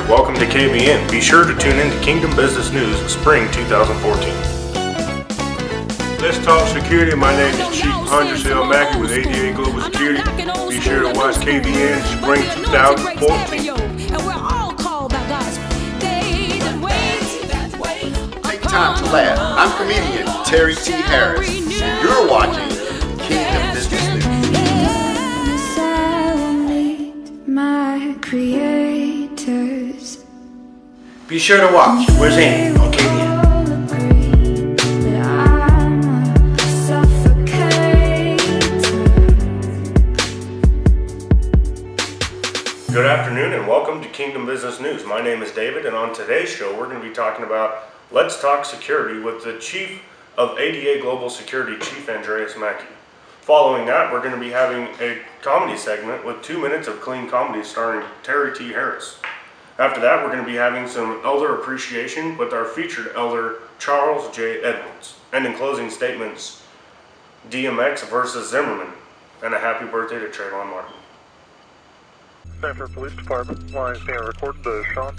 welcome to KBN. Be sure to tune in to Kingdom Business News Spring 2014. Let's talk security. My name is Chief Andresel Mackey with ADA Global Security. Be sure to watch KBN Spring 2014. Take time to laugh. I'm comedian Terry T. Harris, and you're watching Kingdom Business News. Be sure to watch Where's Amy on KBN. Good afternoon and welcome to Kingdom Business News. My name is David, and on today's show we're going to be talking about Let's Talk Security with the Chief of ADA Global Security, Chief Andreas Mackey. Following that, we're going to be having a comedy segment with 2 minutes of clean comedy starring Terry T. Harris. After that, we're going to be having some elder appreciation with our featured elder, Charles J. Edwards. And in closing statements, DMX versus Zimmerman, and a happy birthday to Trayvon Martin. Sanford Police Department, line is being recorded. Sean?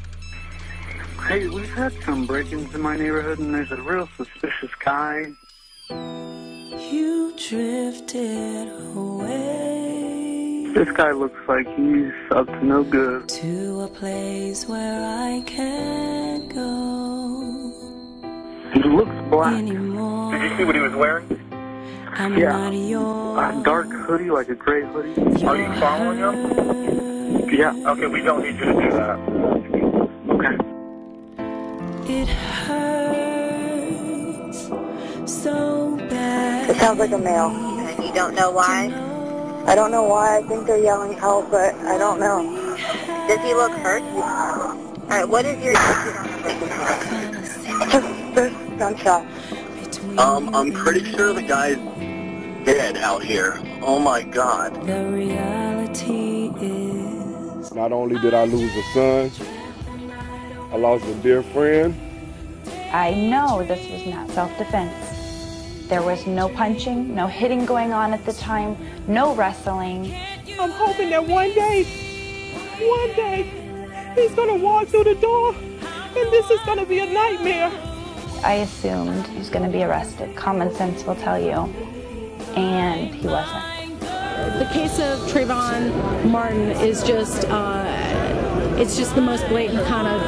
Hey, we've had some break-ins in my neighborhood, and there's a real suspicious guy. You drifted away. This guy looks like he's up to no good. To a place where I can't go He looks black. anymore. Did you see what he was wearing? I'm Yeah. not yours. A dark hoodie, like a gray hoodie. Are you following him? Yeah. Okay, we don't need you to do that. Okay. It hurts so bad. It sounds like a male. And you don't know why? I don't know why. I think they're yelling help, but I don't know. Does he look hurt? Alright, what is your... Just gunshot. I'm pretty sure the guy's dead out here. Oh my God. The reality is Not only did I lose a son, I lost a dear friend. I know this was not self-defense. There was no punching, no hitting going on at the time, no wrestling. I'm hoping that one day, he's gonna walk through the door and this is gonna be a nightmare. I assumed he was going to be arrested. Common sense will tell you. And he wasn't. The case of Trayvon Martin is just, it's just the most blatant kind of,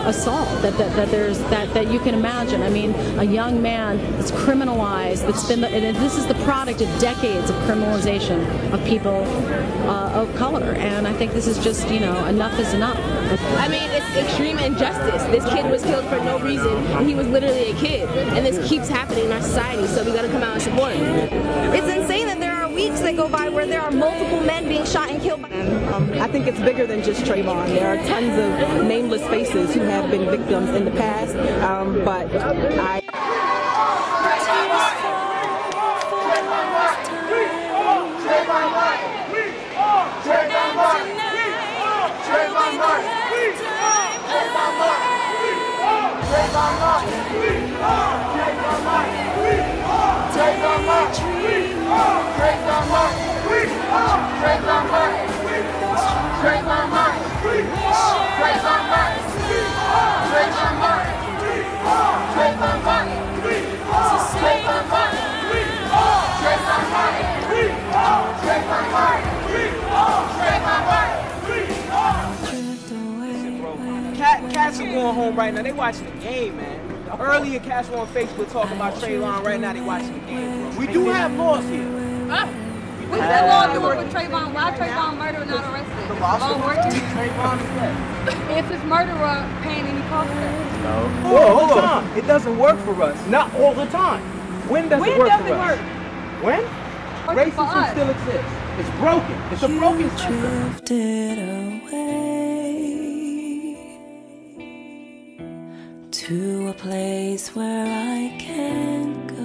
assault that you can imagine. I mean, a young man that's criminalized, and this is the product of decades of criminalization of people of color. And I think this is just, enough is enough. I mean, it's extreme injustice. This kid was killed for no reason, and he was literally a kid. And this keeps happening in our society, so we gotta come out and support him. It's insane that there are weeks that go by where there are multiple men being shot and killed. I think it's bigger than just Trayvon. There are tons of nameless faces who have been victims in the past, but I... Cats are going home right now. They watching the game, man. Earlier, cats were on Facebook talking about Trayvon. Right now, they watching the game. Bro. We do have laws here. What's that law doing with Trayvon? Why Trayvon murderer not arrested? The law working. Trayvon is dead. If his murderer paying any cost for that? No. Hold on. It doesn't work for us. Not all the time. When does it work for us? When? Racism still exists. It's broken. It's a broken system. drifted away to a place where I can't go.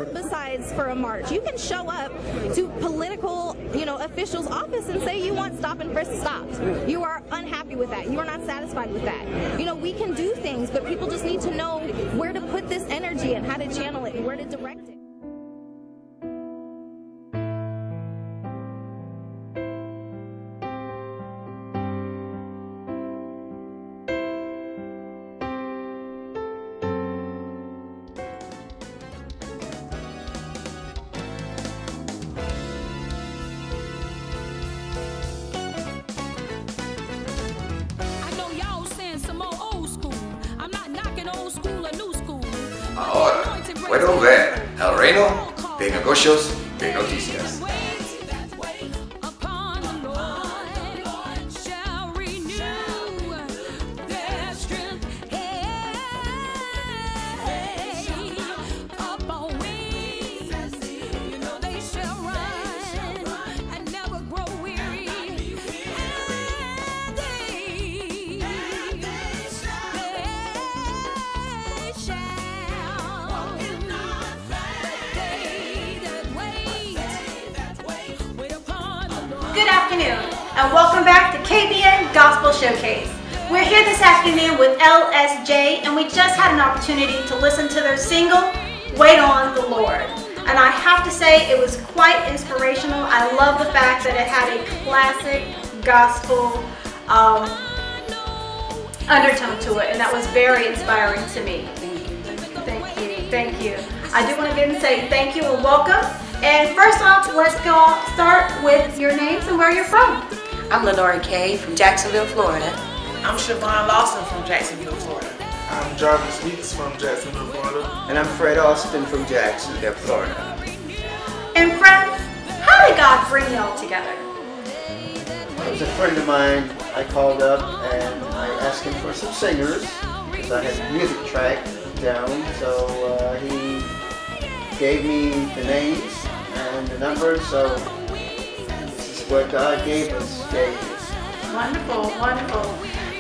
up besides for a march. You can show up to political, officials' office and say you want stop and frisk stopped. You are unhappy with that. You are not satisfied with that. We can do things, but people just need to know where to put this energy and how to channel it and where to direct it. Ahora, pueden ver El Reino de Negocios de Noticias. Good afternoon, and welcome back to KBN Gospel Showcase. We're here this afternoon with LSJ, and we just had an opportunity to listen to their single, Wait on the Lord. And I have to say, it was quite inspirational. I love the fact that it had a classic gospel undertone to it, and that was very inspiring to me. Thank you. I do want to again say thank you and welcome. And first off, let's start with your names and where you're from. I'm Lenora Kay from Jacksonville, Florida. I'm Siobhan Lawson from Jacksonville, Florida. I'm Jarvis Weeks from Jacksonville, Florida. And I'm Fred Austin from Jacksonville, Florida. And friends, how did God bring y'all together? It was a friend of mine. I called up and I asked him for some singers because I had a music track down. So he gave me the names and the numbers, so this is what God gave us. Wonderful, wonderful.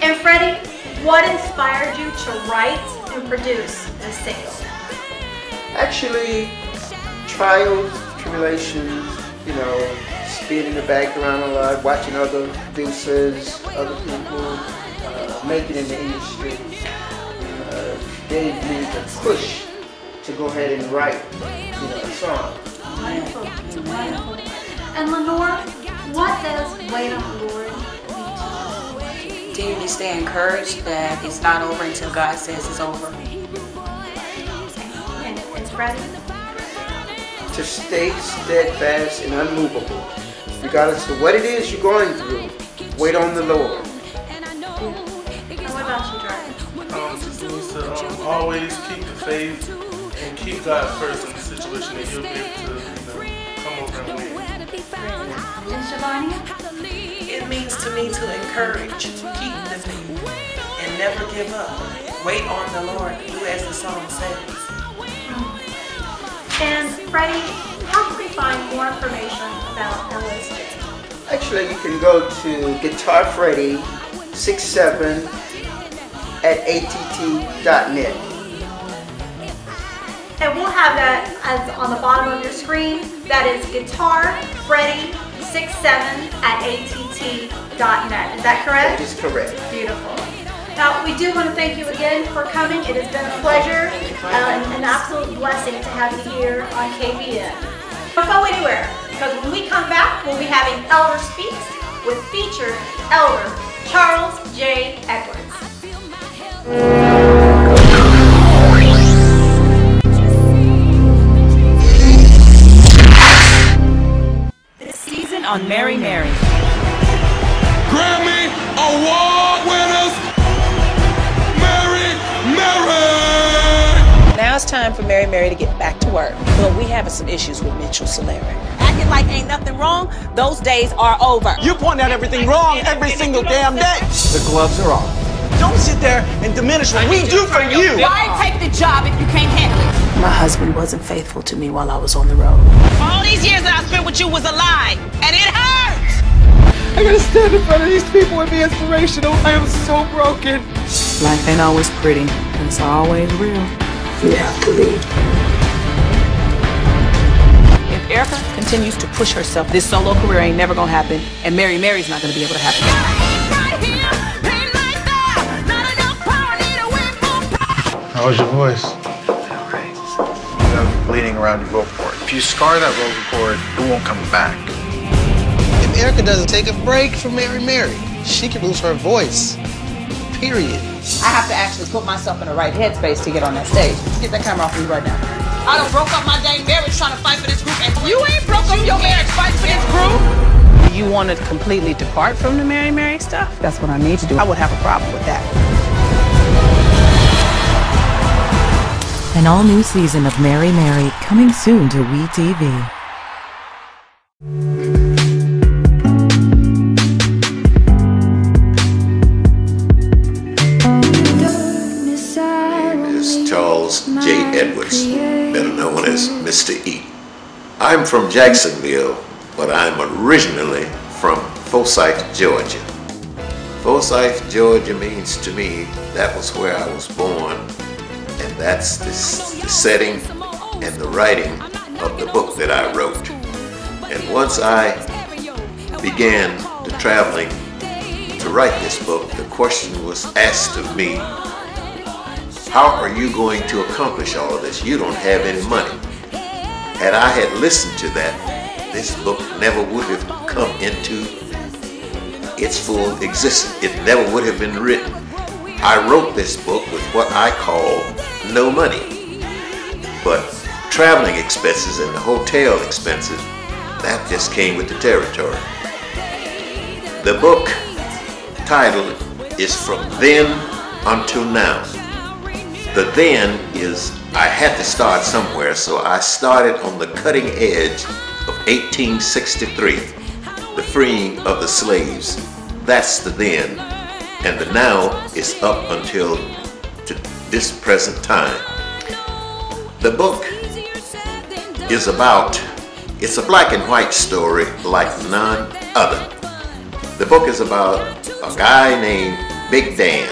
And Freddie, what inspired you to write and produce this single? Actually, trials, tribulations, being in the background a lot, watching other producers, other people making in the industry, gave me the push to go ahead and write, a song. Wonderful, wonderful. And Lenore, what does Wait on the Lord mean to you? Continue to stay encouraged that it's not over until God says it's over. And Freddie? To stay steadfast and unmovable, regardless of what it is you're going through. Wait on the Lord. And what about you, Jarvis? Just means to always keep the faith and keep God first in the situation, and you'll be able to come over and win. And Shavania? It means to me to encourage, keep the faith, and never give up. Wait on the Lord, do as the song says. And Freddie, how can we find more information about LSJ? Actually, you can go to Guitar Freddie 67 at att.net. And we'll have that as on the bottom of your screen. That is Guitar Freddie 67 at att.net. Is that correct? That is correct. Beautiful. Now, we do want to thank you again for coming. It has been a pleasure and an absolute blessing to have you here on KBN. Don't go anywhere, because when we come back, we'll be having Elder Speaks with featured Elder Charles J. Edwards. This season on Mary Mary. Grammy Award winners, Mary Mary! Now it's time for Mary Mary to get back to work. But we having some issues with Mitchell Solera. Acting like ain't nothing wrong, those days are over. You point out everything wrong every single damn day. The gloves are off. Don't sit there and diminish what we do for you. Why take the job if you can't handle it? My husband wasn't faithful to me while I was on the road. All these years that I spent with you was a lie, and it hurts! I gotta stand in front of these people and be inspirational. I am so broken. Life ain't always pretty, and it's always real. You have to be. Erica continues to push herself, this solo career ain't never gonna happen, and Mary's not gonna be able to happen. How was your voice? You have bleeding around your vocal cord. If you scar that vocal cord, it won't come back. If Erica doesn't take a break from Mary, she could lose her voice. Period. I have to actually put myself in the right headspace to get on that stage. Get that camera off me right now. I done broke up my dang marriage trying to fight for this group, and you ain't broke up your marriage fight for this group. Do you want to completely depart from the Mary stuff? That's what I need to do. I would have a problem with that. An all-new season of Mary coming soon to WeTV. Charles J. Edwards, better known as Mr. E. I'm from Jacksonville, but I'm originally from Forsyth, Georgia. Forsyth, Georgia means to me that was where I was born, and that's the setting and the writing of the book that I wrote. And once I began to traveling to write this book, the question was asked of me, how are you going to accomplish all of this? You don't have any money. Had I had listened to that, this book never would have come into its full existence. It never would have been written. I wrote this book with what I call no money. But traveling expenses and the hotel expenses, that just came with the territory. The book title is From Then Until Now. The then is, I had to start somewhere, so I started on the cutting edge of 1863, the freeing of the slaves. That's the then. And the now is up until this present time. The book is about, it's a black and white story like none other. The book is about a guy named Big Dan,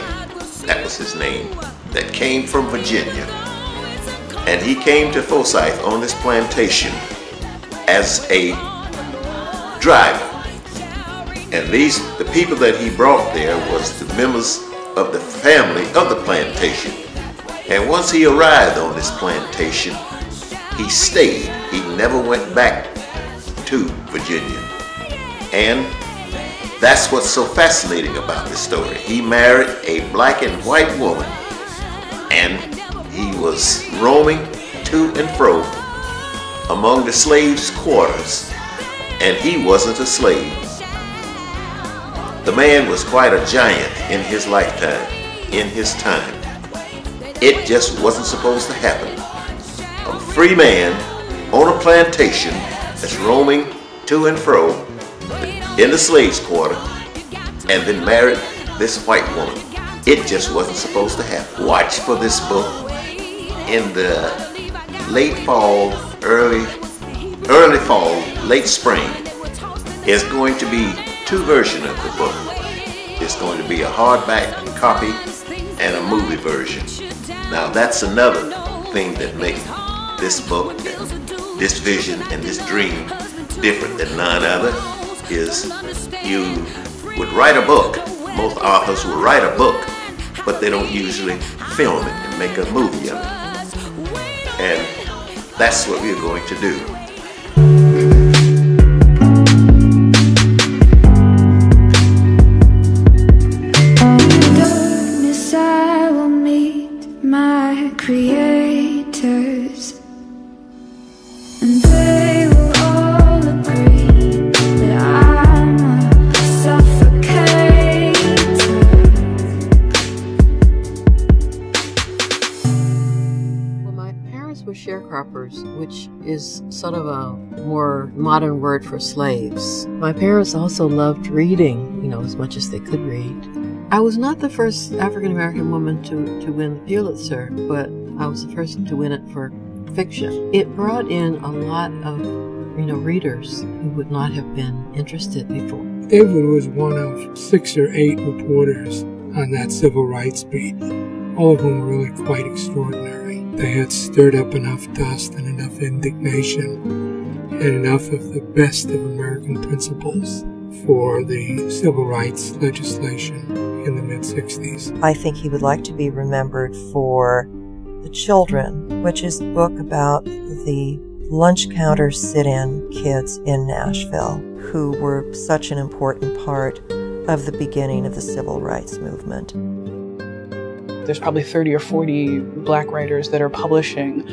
that was his name, that came from Virginia, and he came to Forsyth on this plantation as a driver. And the people that he brought there was the members of the family of the plantation. And once he arrived on this plantation, he stayed. He never went back to Virginia. And that's what's so fascinating about this story. He married a black and white woman, and he was roaming to and fro among the slaves' quarters, and he wasn't a slave. The man was quite a giant in his lifetime, in his time. It just wasn't supposed to happen. A free man on a plantation that's roaming to and fro in the slaves' quarter, and then married this white woman. It just wasn't supposed to happen. Watch for this book in the late fall, early fall, late spring. There's going to be two versions of the book. There's going to be a hardback copy and a movie version. Now that's another thing that makes this book, and this vision, and this dream different than none other, is you would write a book. Most authors will write a book, but they don't usually film it and make a movie of it. And that's what we're going to do. Darkness, I will meet my creators, and they will all agree that I'm a suffocator. Well, my parents were sharecroppers, which is sort of a more modern word for slaves. My parents also loved reading, as much as they could read. I was not the first African-American woman to win the Pulitzer, but I was the first to win it for fiction. It brought in a lot of, readers who would not have been interested before. David was one of 6 or 8 reporters on that civil rights beat, all of whom were really quite extraordinary. They had stirred up enough dust and enough indignation and enough of the best of American principles for the civil rights legislation in the mid-60s. I think he would like to be remembered for The Children, which is a book about the lunch counter sit-in kids in Nashville who were such an important part of the beginning of the civil rights movement. There's probably 30 or 40 black writers that are publishing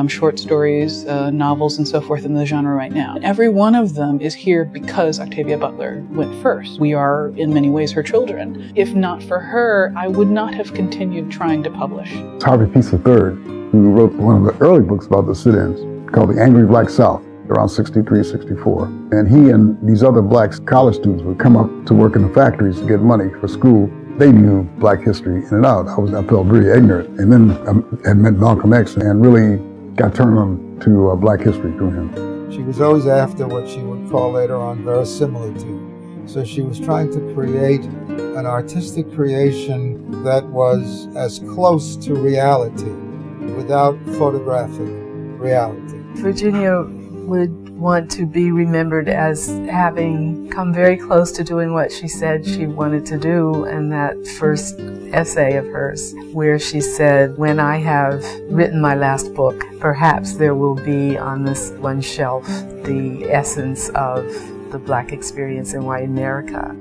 short stories, novels, and so forth in the genre right now. Every one of them is here because Octavia Butler went first. We are, in many ways, her children. If not for her, I would not have continued trying to publish. Harvey Peace III, who wrote one of the early books about the sit-ins, called The Angry Black South, around 63, 64. And he and these other black college students would come up to work in the factories to get money for school. They knew black history in and out. I felt really ignorant. And then I had met Malcolm X and really got turned on to black history through him. She was always after what she would call later on verisimilitude. So she was trying to create an artistic creation that was as close to reality without photographic reality. Virginia would want to be remembered as having come very close to doing what she said she wanted to do in that first essay of hers, where she said, "When I have written my last book, perhaps there will be on this one shelf the essence of the black experience in white America."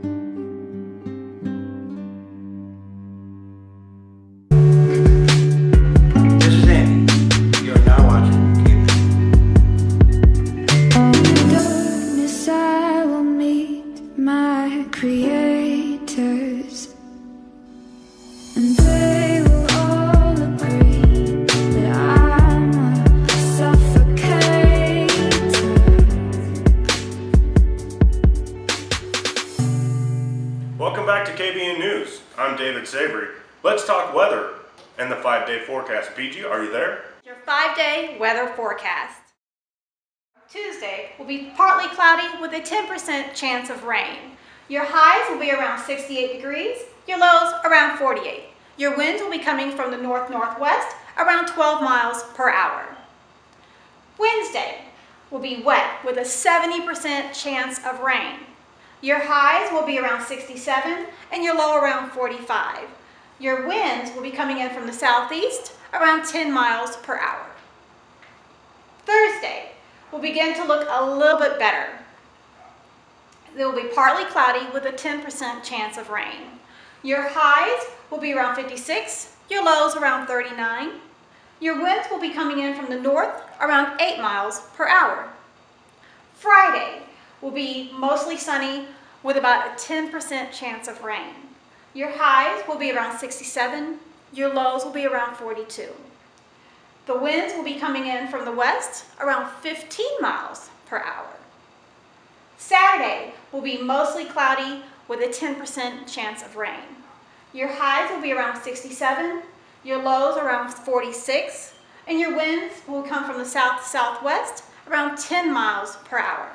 Creators, and they will all agree that I'm a suffocator. Welcome back to KBN News. I'm David Savory. Let's talk weather and the 5-day forecast. PG, are you there? Your 5-day weather forecast. Tuesday will be partly cloudy with a 10% chance of rain. Your highs will be around 68 degrees, your lows around 48. Your winds will be coming from the north-northwest around 12 miles per hour. Wednesday will be wet with a 70% chance of rain. Your highs will be around 67 and your low around 45. Your winds will be coming in from the southeast around 10 miles per hour. Thursday will begin to look a little bit better. It will be partly cloudy with a 10% chance of rain. Your highs will be around 56, your lows around 39. Your winds will be coming in from the north around 8 miles per hour. Friday will be mostly sunny with about a 10% chance of rain. Your highs will be around 67, your lows will be around 42. The winds will be coming in from the west around 15 miles per hour. Saturday will be mostly cloudy with a 10% chance of rain. Your highs will be around 67, your lows around 46, and your winds will come from the south to southwest around 10 miles per hour.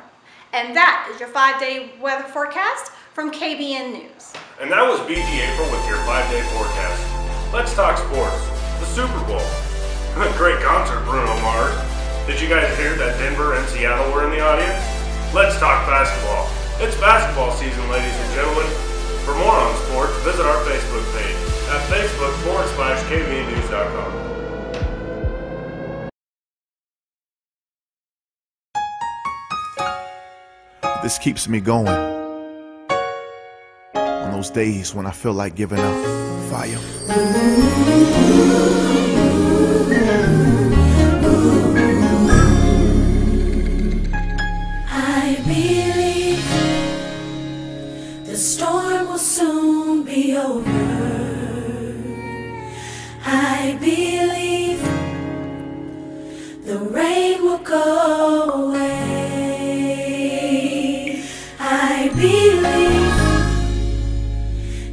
And that is your 5-day weather forecast from KBN News. And that was BG April with your 5-day forecast. Let's talk sports. The Super Bowl. Great concert, Bruno Mars. Did you guys hear that Denver and Seattle were in the audience? Let's talk basketball. It's basketball season, ladies and gentlemen. For more on sports, visit our Facebook page at facebook.com/KBNnews.com. This keeps me going on those days when I feel like giving up. Fire. I believe the storm will soon be over. I believe the rain will go away. I believe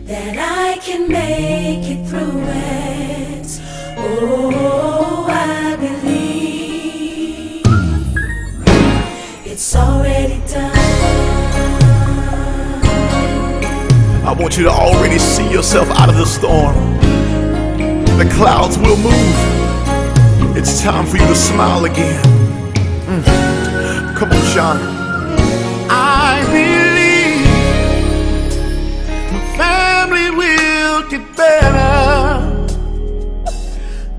that I can make it through it. Oh, I believe it's already done. I want you to already see yourself out of the storm. The clouds will move. It's time for you to smile again. Come on, Sean. I believe my family will get better.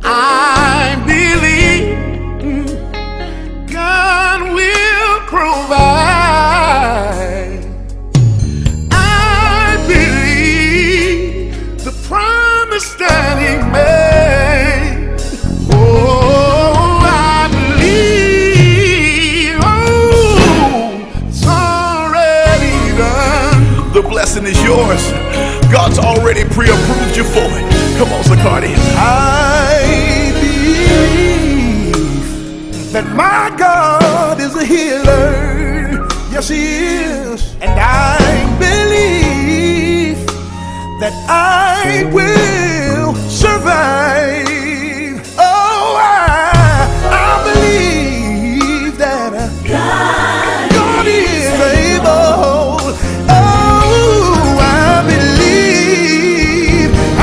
I believe God will provide. I believe the promise that He made. Oh, I believe. Oh, it's already done. The blessing is yours. God's already pre-approved you for it. Come on, Zacardi. I believe that my God is a healer. Yes, He is. And I believe that I will survive. Oh, I believe that God is able. Oh, I believe. I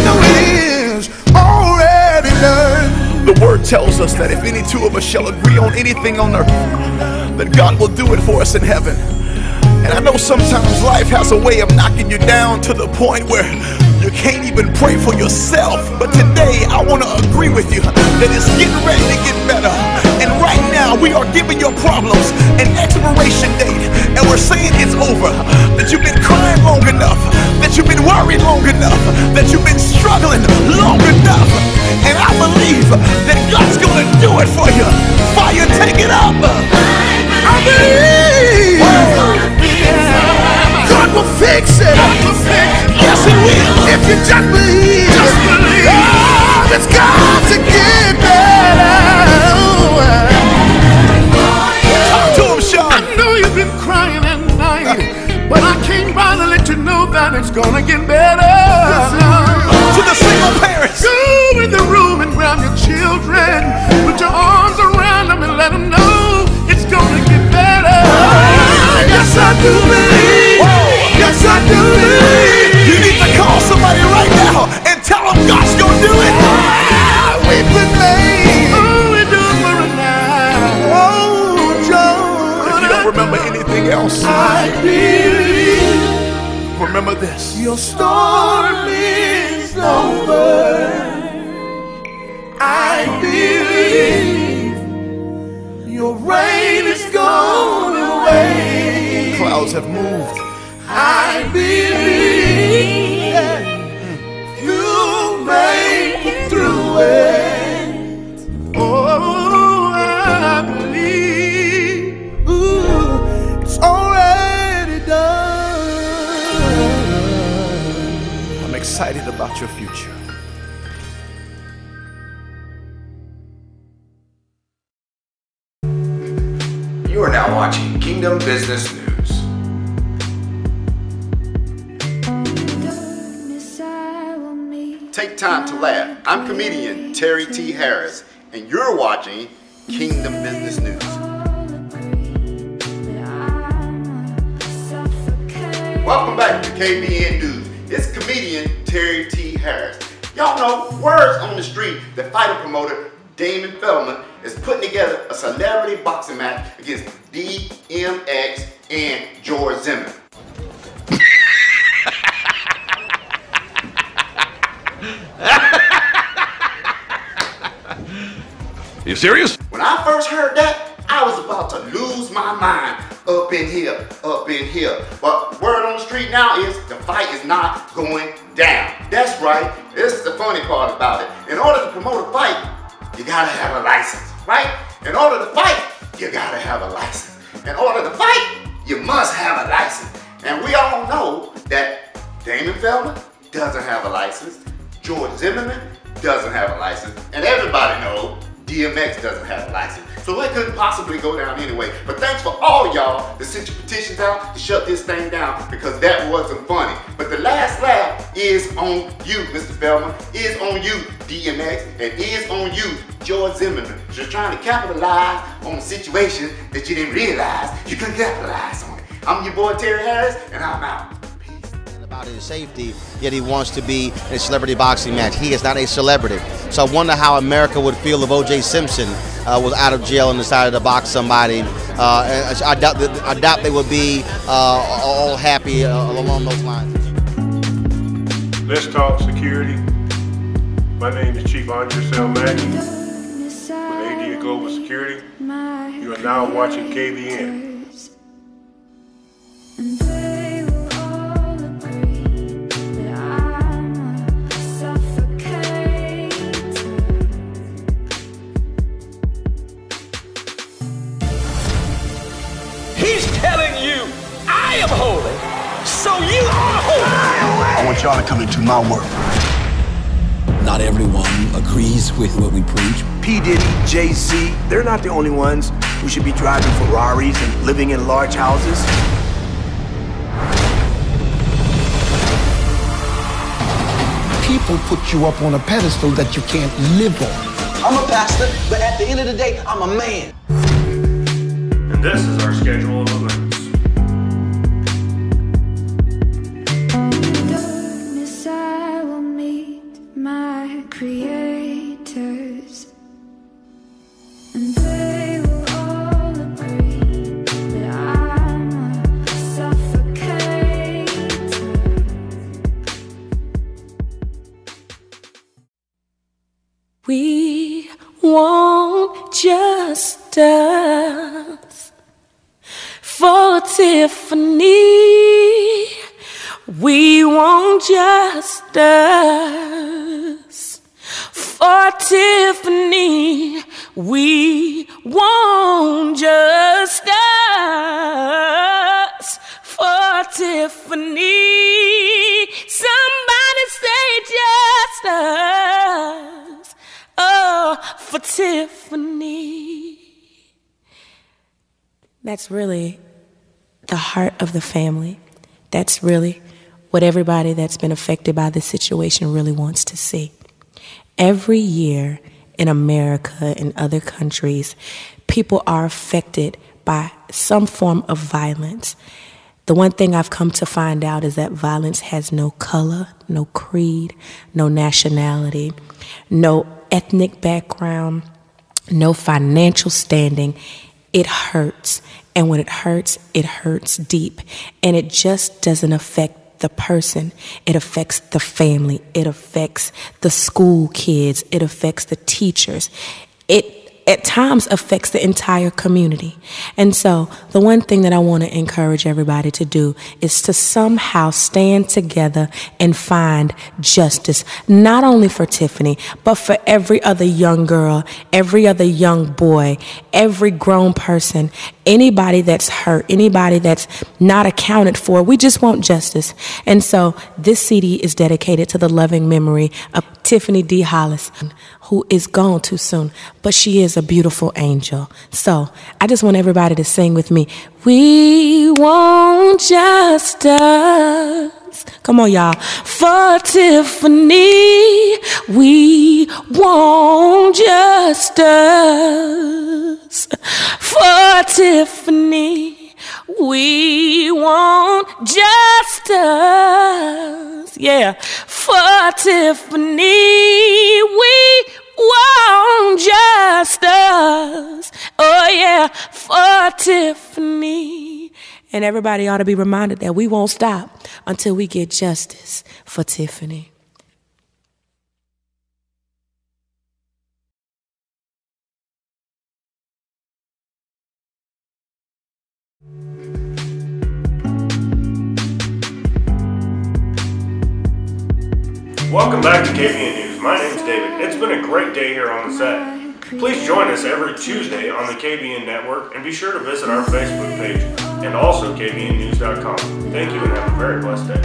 know it is already done. The word tells us that if any two of us shall agree on anything on earth, that God will do it for us in heaven. And I know sometimes life has a way of knocking you down to the point where you can't even pray for yourself. But today I want to agree with you that it's getting ready to get better. And right now we are giving your problems an expiration date, and we're saying it's over. That you've been crying long enough, that you've been worried long enough, that you've been struggling long enough. And I believe that God's going to do it for you. Fire, take it up. I believe God will fix it. Yes, He will. If you just believe. Oh, it's got to get better. Talk to him, Sean. I know you've been crying at night, but I came by to let you know that it's gonna get better. To the single parents, go in the room and grab your children, put your arms around them and let them know it's gonna get better. Yes, I do believe. Yes, I do believe. You need to call somebody right now and tell them God's gonna do it. We've been made. Oh, we do it for a night. Oh, John. If you don't remember anything else, I believe. Remember this. Your storm is over. I believe. Your rain is gone away. Clouds have moved. I believe you'll make it through it. Oh, I believe. Ooh, it's already done. I'm excited about your future. You are now watching Kingdom Business News. Take time to laugh. I'm comedian Terry T. Harris, and you're watching Kingdom Business News. Welcome back to KBN News. It's comedian Terry T. Harris. Y'all know, words on the street that fighter promoter Damon Feldman is putting together a celebrity boxing match against DMX and George Zimmerman. Are you serious? When I first heard that, I was about to lose my mind up in here. But word on the street now is the fight is not going down. That's right, this is the funny part about it. In order to promote a fight, you gotta have a license, right? In order to fight, you gotta have a license. In order to fight, you must have a license. And we all know that Damon Feldman doesn't have a license, George Zimmerman doesn't have a license, and everybody knows DMX doesn't have a license. So it couldn't possibly go down anyway. But thanks for all y'all that sent your petitions out to shut this thing down, because that wasn't funny. But the last laugh is on you, Mr. Feldman, is on you, DMX, and is on you, George Zimmerman. You're trying to capitalize on a situation that you didn't realize you couldn't capitalize on it. I'm your boy Terry Harris, and I'm out. about his safety, yet he wants to be in a celebrity boxing match. He is not a celebrity. So I wonder how America would feel if O.J. Simpson was out of jail and decided to box somebody. I doubt they would be all happy along those lines. Let's talk security. My name is Chief Andrew Mackey with AD Global Security. You are now watching KBN. He's telling you, I am holy, so you are holy. I want y'all to come into my world. Not everyone agrees with what we preach. P. Diddy, Jay-Z, they're not the only ones who should be driving Ferraris and living in large houses. People put you up on a pedestal that you can't live on. I'm a pastor, but at the end of the day, I'm a man. And this is our schedule of events. Darkness, I will meet my creators, and they will all agree that I'm a suffocator. We want justice for Tiffany. We want justice for Tiffany. We want justice for Tiffany. Somebody say justice, oh, for Tiffany. That's really the heart of the family. That's really what everybody that's been affected by this situation really wants to see. Every year in America and other countries, people are affected by some form of violence. The one thing I've come to find out is that violence has no color, no creed, no nationality, no ethnic background, no financial standing. It hurts. And when it hurts deep. And it just doesn't affect the person. It affects the family. It affects the school kids. It affects the teachers. It at times affects the entire community. And so the one thing that I want to encourage everybody to do is to somehow stand together and find justice, not only for Tiffany, but for every other young girl, every other young boy, every grown person, anybody that's hurt, anybody that's not accounted for. We just want justice. And so this CD is dedicated to the loving memory of Tiffany D. Hollis, who is gone too soon, but she is a beautiful angel. So I just want everybody to sing with me. We want justice. Come on, y'all. For Tiffany, we want justice. For Tiffany, we want justice. Yeah. For Tiffany, we want justice. Oh, yeah. For Tiffany. And everybody ought to be reminded that we won't stop until we get justice for Tiffany. Welcome back to KBN News. My name's David. It's been a great day here on the set. Please join us every Tuesday on the KBN Network and be sure to visit our Facebook page and also kbnnews.com. Thank you and have a very blessed day.